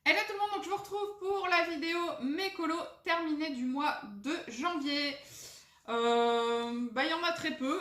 Hello tout le monde, donc je vous retrouve pour la vidéo mes colos terminés du mois de janvier. Il y en a très peu,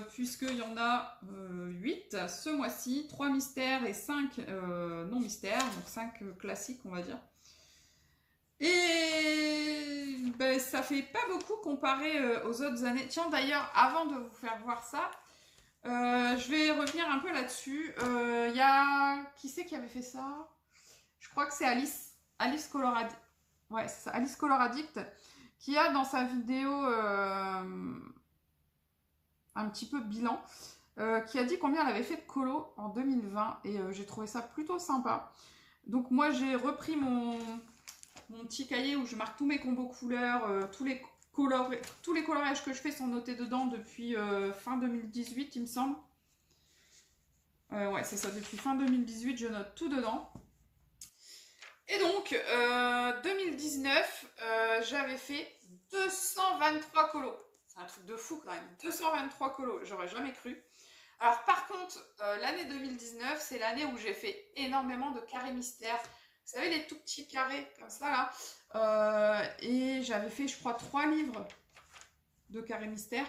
puisqu'il y en a 8 ce mois-ci, 3 mystères et 5 non mystères, donc 5 classiques on va dire. Et ça fait pas beaucoup comparé aux autres années. Tiens d'ailleurs, avant de vous faire voir ça, je vais revenir un peu là-dessus. Il y a... Qui c'est qui avait fait ça? Je crois que c'est Alice. Alice Coloradict. Ouais, c'est ça. Alice Coloradict qui a dans sa vidéo un petit peu bilan, qui a dit combien elle avait fait de colo en 2020 et j'ai trouvé ça plutôt sympa. Donc moi j'ai repris mon petit cahier où je marque tous mes combos couleurs, tous les coloriages que je fais sont notés dedans depuis fin 2018 il me semble. Ouais c'est ça, depuis fin 2018 je note tout dedans. Et donc, 2019, j'avais fait 223 colos. C'est un truc de fou quand même. 223 colos, j'aurais jamais cru. Alors par contre, l'année 2019, c'est l'année où j'ai fait énormément de carrés mystères. Vous savez, les tout petits carrés comme ça là. Et j'avais fait, je crois, 3 livres de carrés mystères.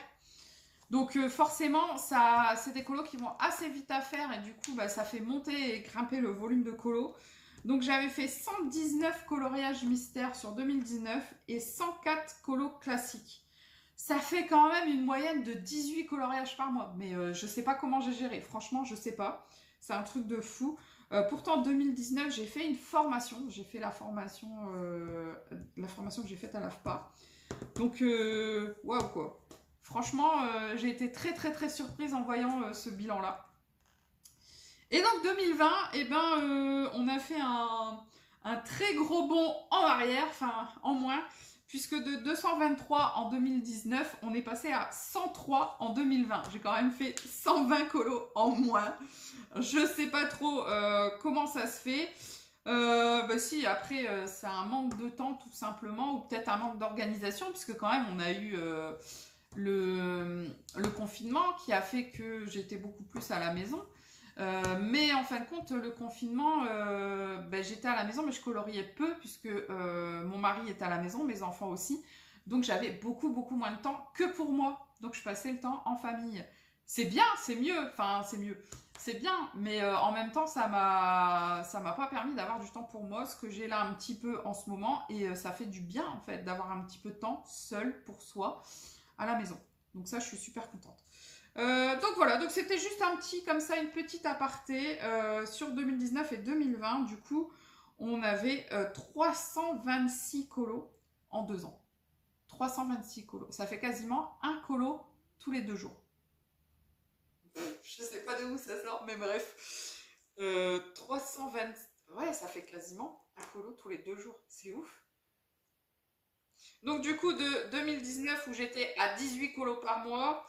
Donc forcément, c'est des colos qui vont assez vite à faire et du coup, ça fait monter et grimper le volume de colos. Donc j'avais fait 119 coloriages mystères sur 2019 et 104 colos classiques. Ça fait quand même une moyenne de 18 coloriages par mois. Mais je sais pas comment j'ai géré. Franchement, je sais pas. C'est un truc de fou. Pourtant, en 2019, j'ai fait une formation. J'ai fait la formation que j'ai faite à l'AFPA. Donc, waouh quoi. Franchement, j'ai été très très très surprise en voyant ce bilan-là. Et donc 2020, on a fait un très gros bond en arrière, enfin en moins, puisque de 223 en 2019, on est passé à 103 en 2020. J'ai quand même fait 120 colos en moins. Je sais pas trop comment ça se fait. Si, après, c'est un manque de temps tout simplement, ou peut-être un manque d'organisation, puisque quand même on a eu le confinement qui a fait que j'étais beaucoup plus à la maison. Mais en fin de compte, le confinement, j'étais à la maison, mais je coloriais peu puisque mon mari était à la maison, mes enfants aussi. Donc j'avais beaucoup, beaucoup moins de temps que pour moi. Donc je passais le temps en famille. C'est bien, c'est mieux, enfin c'est mieux. C'est bien, mais en même temps, ça m'a pas permis d'avoir du temps pour moi, ce que j'ai là un petit peu en ce moment, et ça fait du bien en fait d'avoir un petit peu de temps seul pour soi à la maison. Donc ça, je suis super contente. Donc voilà, donc c'était juste un petit, comme ça, une petite aparté sur 2019 et 2020. Du coup, on avait 326 colos en 2 ans. 326 colos. Ça fait quasiment un colo tous les 2 jours. Je sais pas de où ça sort, mais bref. 320... Ouais, ça fait quasiment un colo tous les 2 jours. C'est ouf. Donc du coup, de 2019 où j'étais à 18 colos par mois,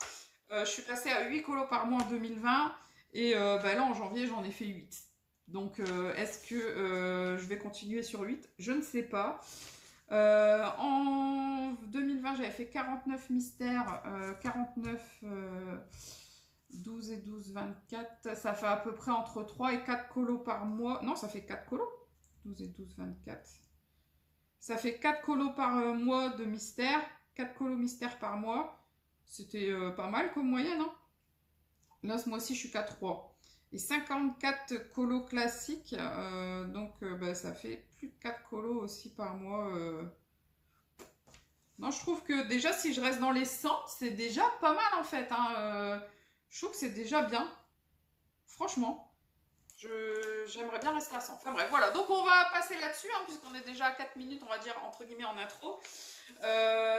je suis passée à 8 colos par mois en 2020 et là en janvier j'en ai fait 8. Donc est-ce que je vais continuer sur 8? Je ne sais pas. En 2020 j'avais fait 49 mystères, 49, 12 et 12, 24. Ça fait à peu près entre 3 et 4 colos par mois. Non, ça fait 4 colos. 12 et 12, 24. Ça fait 4 colos par mois de mystères. 4 colos mystères par mois. C'était pas mal comme moyenne. Hein. Là, ce mois-ci, je suis qu'à 3. Et 54 colos classiques. Ça fait plus de 4 colos aussi par mois. Non, je trouve que déjà, si je reste dans les 100, c'est déjà pas mal en fait. Je trouve que c'est déjà bien. Franchement. J'aimerais bien rester à 100. Enfin bref, voilà. Donc on va passer là-dessus, puisqu'on est déjà à 4 minutes, on va dire, entre guillemets, en intro.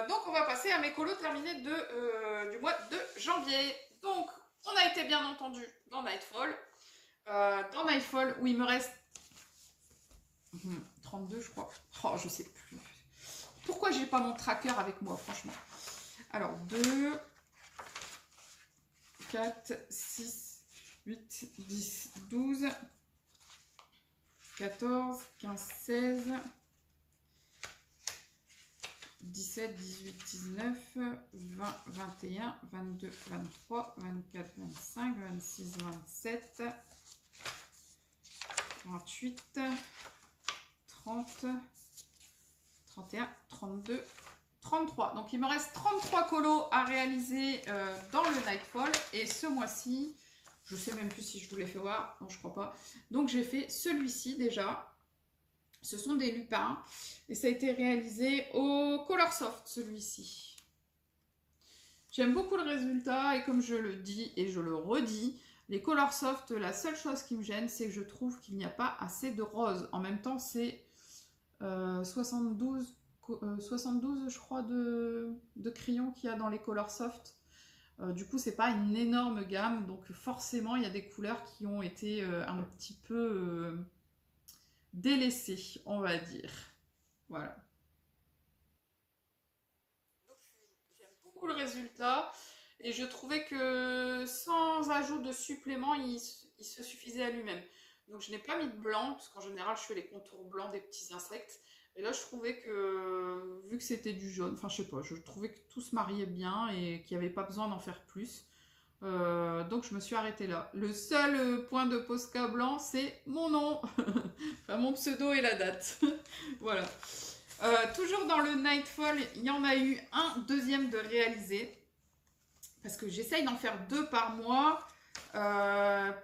Donc on va passer à mes colos terminés du mois de janvier. Donc on a été bien entendu dans Nightfall. Dans Nightfall, où il me reste 32, je crois. Oh, je sais plus. Pourquoi j'ai pas mon tracker avec moi, franchement? Alors, 2, 4, 6, 8, 10, 12, 14, 15, 16, 17, 18, 19, 20, 21, 22, 23, 24, 25, 26, 27, 28, 30, 31, 32, 33. Donc il me reste 33 colos à réaliser dans le Nightfall. Et ce mois-ci, je sais même plus si je vous l'ai fait voir. Non, je crois pas. Donc j'ai fait celui-ci déjà. Ce sont des lupins. Et ça a été réalisé au Colorsoft, celui-ci. J'aime beaucoup le résultat. Et comme je le dis et je le redis, les Colorsoft, la seule chose qui me gêne, c'est que je trouve qu'il n'y a pas assez de rose. En même temps, c'est 72, je crois, de crayons qu'il y a dans les Colorsoft. Du coup, c'est pas une énorme gamme. Donc forcément, il y a des couleurs qui ont été un petit peu délaissées, on va dire. Voilà. J'aime beaucoup le résultat. Et je trouvais que sans ajout de supplément, il se suffisait à lui-même. Donc je n'ai pas mis de blanc, parce qu'en général je fais les contours blancs des petits insectes. Et là je trouvais que, vu que c'était du jaune, enfin je sais pas, je trouvais que tout se mariait bien et qu'il n'y avait pas besoin d'en faire plus. Donc je me suis arrêtée là. Le seul point de Posca blanc, c'est mon nom, enfin mon pseudo et la date. Voilà. Toujours dans le Nightfall, il y en a eu un deuxième de réalisé. Parce que j'essaye d'en faire 2 par mois,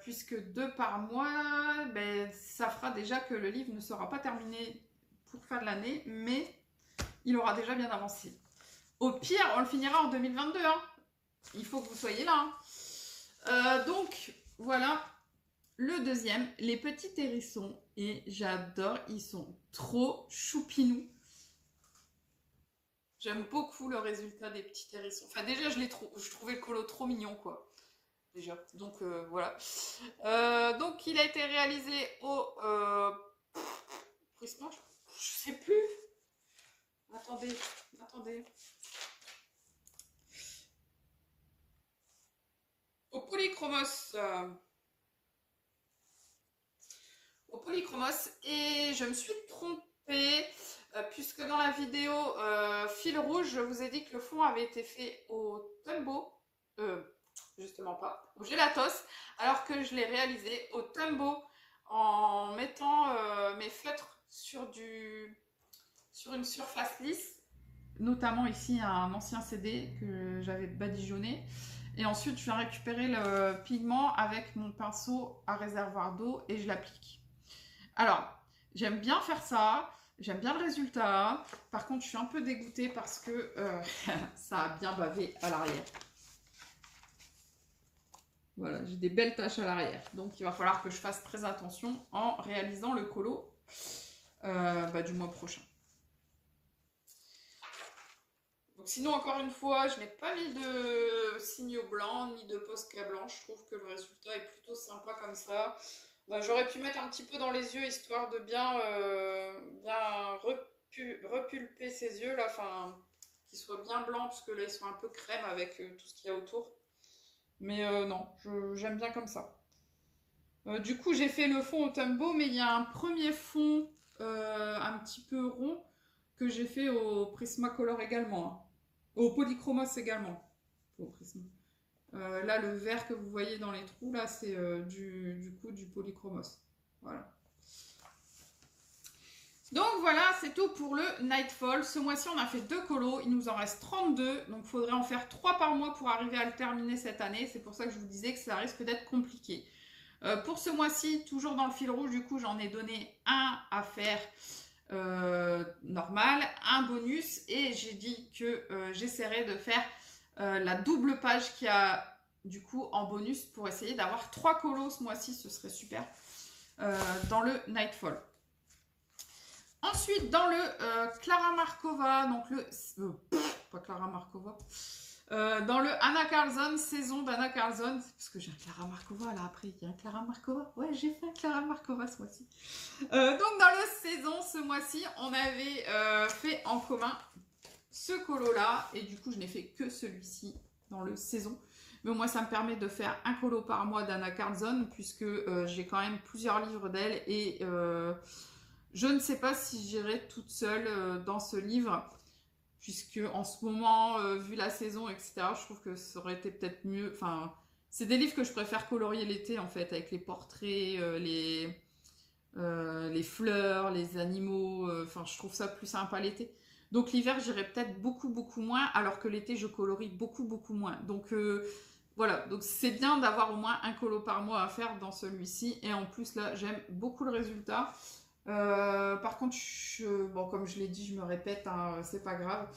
puisque 2 par mois, ben, ça fera déjà que le livre ne sera pas terminé pour fin de l'année, mais il aura déjà bien avancé. Au pire, on le finira en 2022. Hein. Il faut que vous soyez là. Hein. Donc, voilà le deuxième, les petits hérissons. Et j'adore, ils sont trop choupinous. J'aime beaucoup le résultat des petits hérissons. Enfin, déjà, je trouvais le colo trop mignon, quoi. Déjà. Donc, voilà. Donc, il a été réalisé au Prisma. Je sais plus. Attendez. Au Polychromos. Au Polychromos. Et je me suis trompée. Puisque dans la vidéo fil rouge, je vous ai dit que le fond avait été fait au Tumbo, justement pas, au Gelatos, alors que je l'ai réalisé au Tumbo en mettant mes feutres sur une surface lisse, notamment ici un ancien CD que j'avais badigeonné. Et ensuite, je viens récupérer le pigment avec mon pinceau à réservoir d'eau et je l'applique. Alors, j'aime bien faire ça. J'aime bien le résultat. Par contre, je suis un peu dégoûtée parce que ça a bien bavé à l'arrière. Voilà, j'ai des belles taches à l'arrière. Donc, il va falloir que je fasse très attention en réalisant le colo du mois prochain. Donc, sinon, encore une fois, je n'ai pas mis de signaux blancs ni de Posca blanc. Je trouve que le résultat est plutôt sympa comme ça. J'aurais pu mettre un petit peu dans les yeux histoire de bien repulper ses yeux là, enfin qu'ils soient bien blancs parce que là ils sont un peu crème avec tout ce qu'il y a autour. Mais non, j'aime bien comme ça. Du coup j'ai fait le fond au Tumbo, mais il y a un premier fond un petit peu rond que j'ai fait au Prismacolor également, hein. Au Polychromos également. Au Prisma. Là, le vert que vous voyez dans les trous, là, c'est du Polychromos. Voilà. Donc voilà, c'est tout pour le Nightfall. Ce mois-ci, on a fait 2 colos. Il nous en reste 32. Donc, il faudrait en faire 3 par mois pour arriver à le terminer cette année. C'est pour ça que je vous disais que ça risque d'être compliqué. Pour ce mois-ci, toujours dans le fil rouge, du coup, j'en ai donné un à faire normal, un bonus. Et j'ai dit que j'essaierai de faire la double page qui a du coup en bonus pour essayer d'avoir 3 colos ce mois-ci, ce serait super dans le Nightfall. Ensuite dans le Clara Markova, donc le pas Clara Markova, dans le Anna Carlson, saison d'Anna Carlson, parce que j'ai un Clara Markova là après, il y a un Clara Markova, ouais j'ai fait un Clara Markova ce mois-ci. Donc dans le saison ce mois-ci, on avait fait en commun ce colo là, et du coup je n'ai fait que celui-ci dans le saison, mais moi ça me permet de faire un colo par mois d'Anna Carlson puisque j'ai quand même plusieurs livres d'elle et je ne sais pas si j'irai toute seule dans ce livre puisque en ce moment vu la saison etc, je trouve que ça aurait été peut-être mieux, enfin c'est des livres que je préfère colorier l'été en fait avec les portraits, les fleurs, les animaux. Enfin, je trouve ça plus sympa l'été. Donc l'hiver, j'irai peut-être beaucoup moins, alors que l'été, je colorie beaucoup moins. Donc voilà, donc c'est bien d'avoir au moins un colo par mois à faire dans celui-ci. Et en plus, là, j'aime beaucoup le résultat. Par contre, bon, comme je l'ai dit, je me répète, hein, c'est pas grave.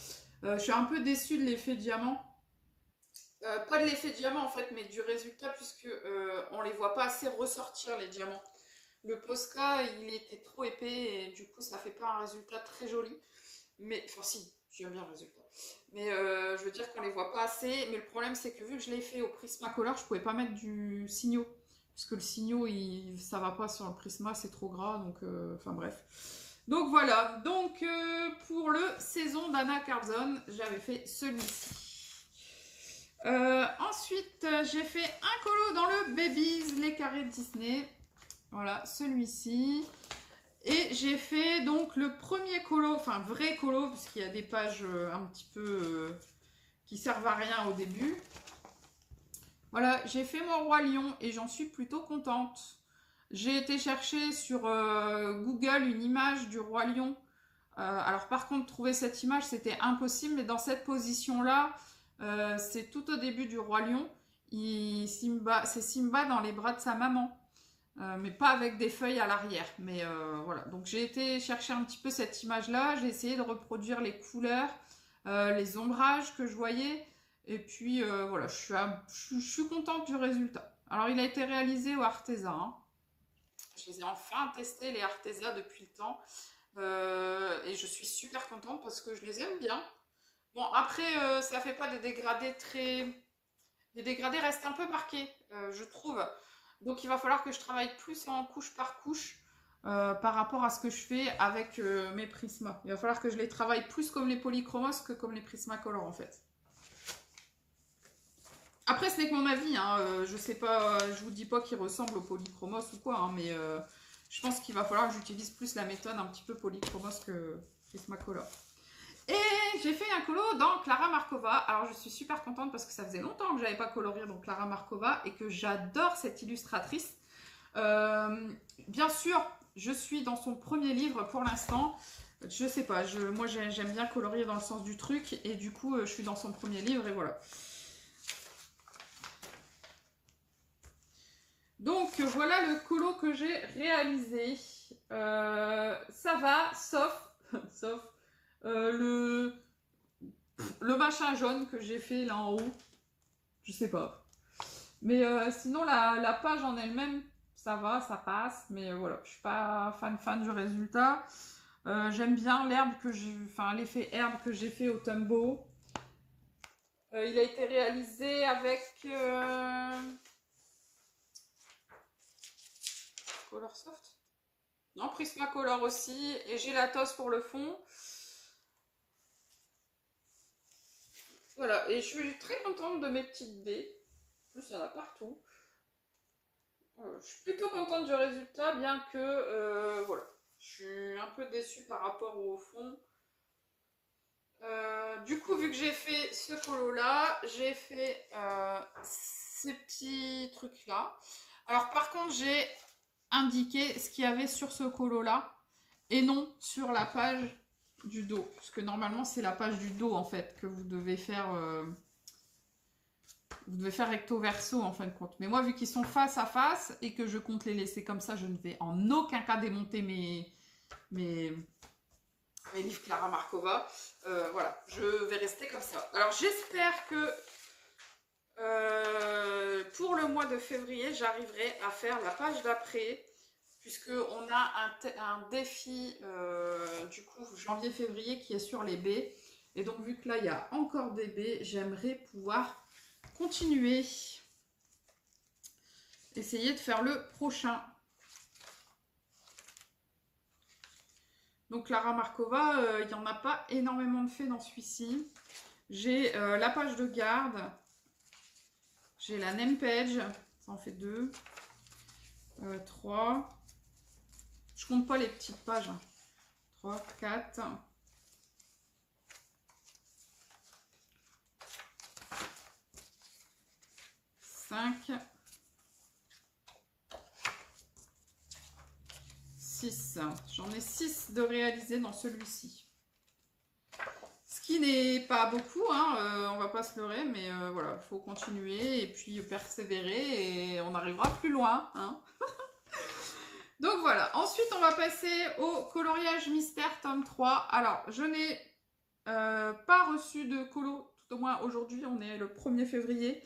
Je suis un peu déçue de l'effet diamant. Pas de l'effet diamant en fait, mais du résultat, puisque on les voit pas assez ressortir les diamants. Le Posca, il était trop épais et du coup, ça fait pas un résultat très joli. Mais, enfin si, j'aime bien le résultat. Mais je veux dire qu'on les voit pas assez. Mais le problème, c'est que vu que je l'ai fait au Prismacolor, je pouvais pas mettre du Signo. Parce que le Signo, ça va pas sur le Prisma, c'est trop gras. Donc, enfin bref. Donc voilà. Donc pour le saison d'Anna Carzon, j'avais fait celui-ci. Ensuite, j'ai fait un colo dans le Babies, les carrés Disney. Voilà, celui-ci. Et j'ai fait donc le premier colo, enfin vrai colo, puisqu'il y a des pages un petit peu qui servent à rien au début. Voilà, j'ai fait mon Roi Lion et j'en suis plutôt contente. J'ai été chercher sur Google une image du Roi Lion. Alors par contre, trouver cette image, c'était impossible, mais dans cette position-là, c'est tout au début du Roi Lion. C'est Simba dans les bras de sa maman. Mais pas avec des feuilles à l'arrière. Mais voilà, donc j'ai été chercher un petit peu cette image-là. J'ai essayé de reproduire les couleurs, les ombrages que je voyais. Et puis voilà, je suis contente du résultat. Alors il a été réalisé au Arteza. Hein. Je les ai enfin testés, les Arteza, depuis le temps. Et je suis super contente parce que je les aime bien. Bon, après, ça fait pas des dégradés très... Les dégradés restent un peu marqués, je trouve. Donc il va falloir que je travaille plus en couche par couche par rapport à ce que je fais avec mes Prisma. Il va falloir que je les travaille plus comme les Polychromos que comme les Prismacolor en fait. Après, ce n'est que mon avis, hein. Je sais pas, je vous dis pas qu'ils ressemblent aux Polychromos ou quoi, hein, mais je pense qu'il va falloir que j'utilise plus la méthode un petit peu Polychromos que Prismacolor. Et j'ai fait un colo dans Clara Markova. Alors je suis super contente parce que ça faisait longtemps que j'avais pas colorié dans Clara Markova et que j'adore cette illustratrice. Bien sûr, je suis dans son premier livre pour l'instant. Je sais pas, moi j'aime bien colorier dans le sens du truc et du coup je suis dans son premier livre et voilà. Donc voilà le colo que j'ai réalisé. Ça va, sauf le machin jaune que j'ai fait là en haut. Je sais pas. Mais sinon la page en elle-même, ça va, ça passe. Mais voilà, je suis pas fan du résultat. J'aime bien l'herbe que j'ai, enfin l'effet herbe que j'ai fait au Tumbo. Il a été réalisé avec Color Soft. Non, Prismacolor aussi. Et Gelatos pour le fond. Voilà, et je suis très contente de mes petites baies. En plus, il y en a partout. Je suis plutôt contente du résultat, bien que, voilà, je suis un peu déçue par rapport au fond. Du coup, vu que j'ai fait ce colo-là, j'ai fait ces petits trucs-là. Alors, par contre, j'ai indiqué ce qu'il y avait sur ce colo-là et non sur la page du dos. Parce que normalement, c'est la page du dos, en fait, que vous devez faire... Vous devez faire recto verso en fin de compte. Mais moi, vu qu'ils sont face à face et que je compte les laisser comme ça, je ne vais en aucun cas démonter mes livres Clara Markova. Voilà, je vais rester comme ça. Alors, j'espère que pour le mois de février, j'arriverai à faire la page d'après. Puisqu'on a un défi du coup janvier-février qui est sur les baies. Et donc, vu que là, il y a encore des baies, j'aimerais pouvoir continuer. Essayer de faire le prochain. Donc Clara Markova, il n'y en a pas énormément de faits dans celui-ci. J'ai la page de garde. J'ai la name page. Ça en fait 2. 3. Je compte pas les petites pages. 3, 4. 5. 6. J'en ai 6 de réalisés dans celui-ci. Ce qui n'est pas beaucoup, hein, on va pas se leurrer, mais voilà, il faut continuer et puis persévérer et on arrivera plus loin. Hein. Donc voilà, ensuite on va passer au coloriage mystère tome 3. Alors, je n'ai pas reçu de colo, tout au moins aujourd'hui, on est le 1er février.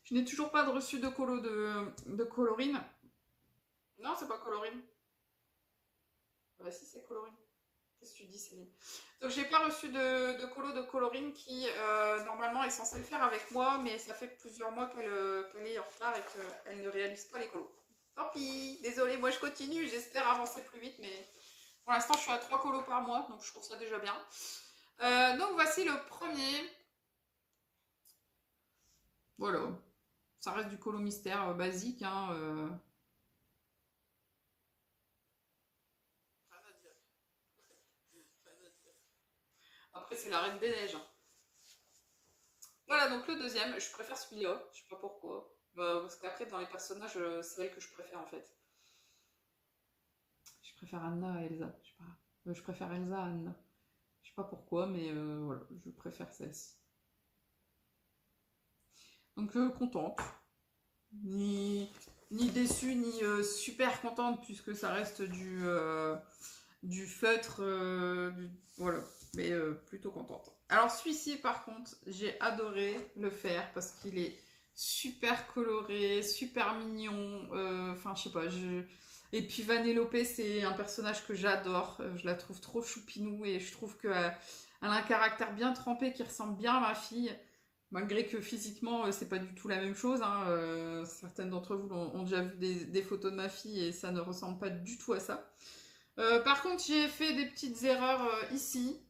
Je n'ai toujours pas reçu de colo de colorine. Non, c'est pas colorine. Bah si, c'est colorine. Qu'est-ce que tu dis, Céline? Donc j'ai pas reçu de colo de colorine qui normalement est censée le faire avec moi, mais ça fait plusieurs mois qu'elle est en retard et qu'elle ne réalise pas les colos. Tant pis, désolée, moi je continue, j'espère avancer plus vite, mais pour l'instant je suis à 3 colos par mois, donc je trouve ça déjà bien. Donc voici le premier. Voilà, ça reste du colo mystère basique, hein. Après, c'est la Reine des Neiges. Voilà, donc le deuxième, je préfère celui-là. Je sais pas pourquoi. Parce qu'après, dans les personnages, c'est elle que je préfère en fait. Je préfère Anna à Elsa. Je sais pas. Je préfère Elsa à Anna. Je sais pas pourquoi, mais voilà, je préfère celle-ci. Donc, contente. Ni déçue, ni super contente, puisque ça reste du feutre. Voilà, mais plutôt contente. Alors celui-ci par contre, j'ai adoré le faire parce qu'il est super coloré, super mignon, enfin je sais pas, et puis Vanellope c'est un personnage que j'adore, je la trouve trop choupinou et je trouve qu'elle a un caractère bien trempé qui ressemble bien à ma fille, malgré que physiquement c'est pas du tout la même chose, hein, certaines d'entre vous ont déjà vu des photos de ma fille et ça ne ressemble pas du tout à ça. Par contre, j'ai fait des petites erreurs ici,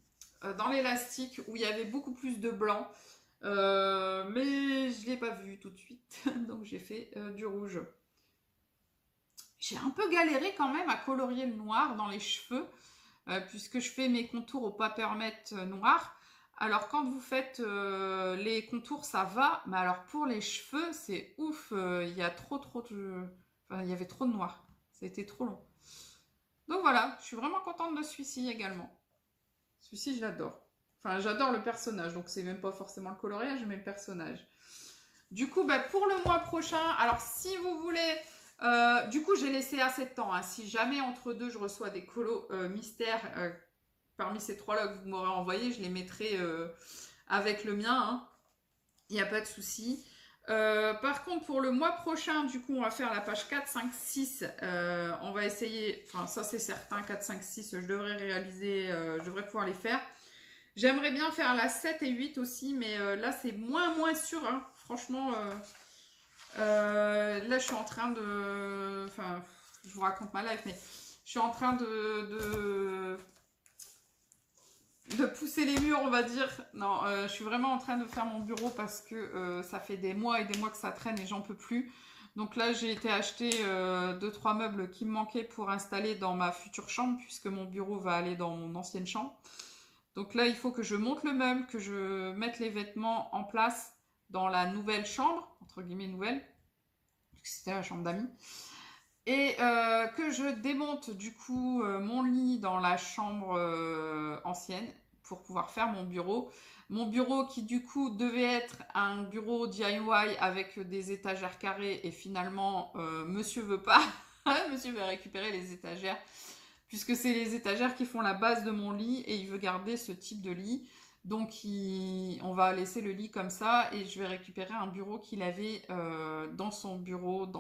dans l'élastique, où il y avait beaucoup plus de blanc. Mais je ne l'ai pas vu tout de suite, donc j'ai fait du rouge. J'ai un peu galéré quand même à colorier le noir dans les cheveux, puisque je fais mes contours au papier-mâché noir. Alors quand vous faites les contours, ça va, mais alors pour les cheveux, c'est ouf, il y a trop de... Enfin, il y avait trop de noir, ça a été trop long. Donc voilà, je suis vraiment contente de celui-ci également. Celui-ci, je l'adore. Enfin, j'adore le personnage, donc c'est même pas forcément le coloriage, mais le personnage. Du coup, bah, pour le mois prochain, alors si vous voulez... du coup, j'ai laissé assez de temps. Hein. Si jamais entre deux, je reçois des colos mystères, parmi ces trois-là que vous m'aurez envoyé, je les mettrai avec le mien. Hein. Il n'y a pas de souci. Par contre, pour le mois prochain, du coup, on va faire la page 4, 5, 6. On va essayer, enfin, ça c'est certain, 4, 5, 6, je devrais réaliser, je devrais pouvoir les faire. J'aimerais bien faire la 7 et 8 aussi, mais là, c'est moins sûr. Hein. Franchement, là, je suis en train de... Enfin, je vous raconte ma life, mais je suis en train de pousser les murs, on va dire. Non, je suis vraiment en train de faire mon bureau parce que ça fait des mois et des mois que ça traîne et j'en peux plus. Donc là, j'ai été acheter 2-3 meubles qui me manquaient pour installer dans ma future chambre puisque mon bureau va aller dans mon ancienne chambre. Donc là, il faut que je monte le meuble, que je mette les vêtements en place dans la nouvelle chambre, entre guillemets nouvelle, puisque c'était la chambre d'amis. Et que je démonte du coup mon lit dans la chambre ancienne pour pouvoir faire mon bureau. Mon bureau qui du coup devait être un bureau DIY avec des étagères carrées et finalement monsieur veut pas. Monsieur veut récupérer les étagères puisque c'est les étagères qui font la base de mon lit et il veut garder ce type de lit. Donc on va laisser le lit comme ça et je vais récupérer un bureau qu'il avait dans son bureau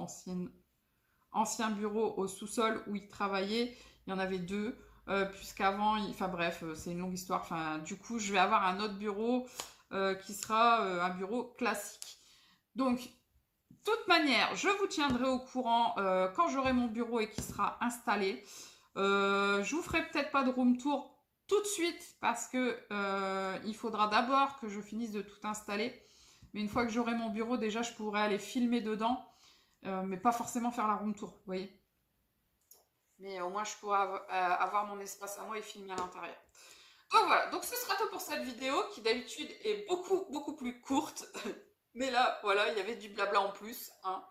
ancien bureau au sous-sol où il travaillait. Il y en avait deux, puisqu'avant, enfin bref, c'est une longue histoire. Enfin, du coup, je vais avoir un autre bureau qui sera un bureau classique. Donc, de toute manière, je vous tiendrai au courant quand j'aurai mon bureau et qu'il sera installé. Je vous ferai peut-être pas de room tour tout de suite parce que il faudra d'abord que je finisse de tout installer. Mais une fois que j'aurai mon bureau, déjà, je pourrai aller filmer dedans. Mais pas forcément faire la room tour, vous voyez. Mais au moins je pourrai avoir mon espace à moi et filmer à l'intérieur. Donc voilà, donc ce sera tout pour cette vidéo qui d'habitude est beaucoup plus courte. Mais là, voilà, il y avait du blabla en plus. Hein.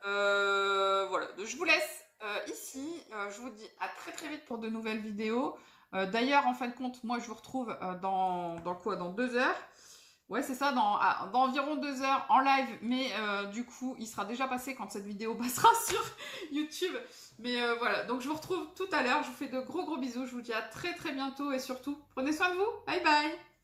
Voilà, donc je vous laisse ici. Je vous dis à très très vite pour de nouvelles vidéos. D'ailleurs, en fin de compte, moi je vous retrouve dans quoi? Dans 2 heures. Ouais, c'est ça, dans environ 2 heures en live, mais du coup, il sera déjà passé quand cette vidéo passera sur YouTube. Mais voilà, donc je vous retrouve tout à l'heure. Je vous fais de gros gros bisous. Je vous dis à très très bientôt et surtout, prenez soin de vous. Bye bye!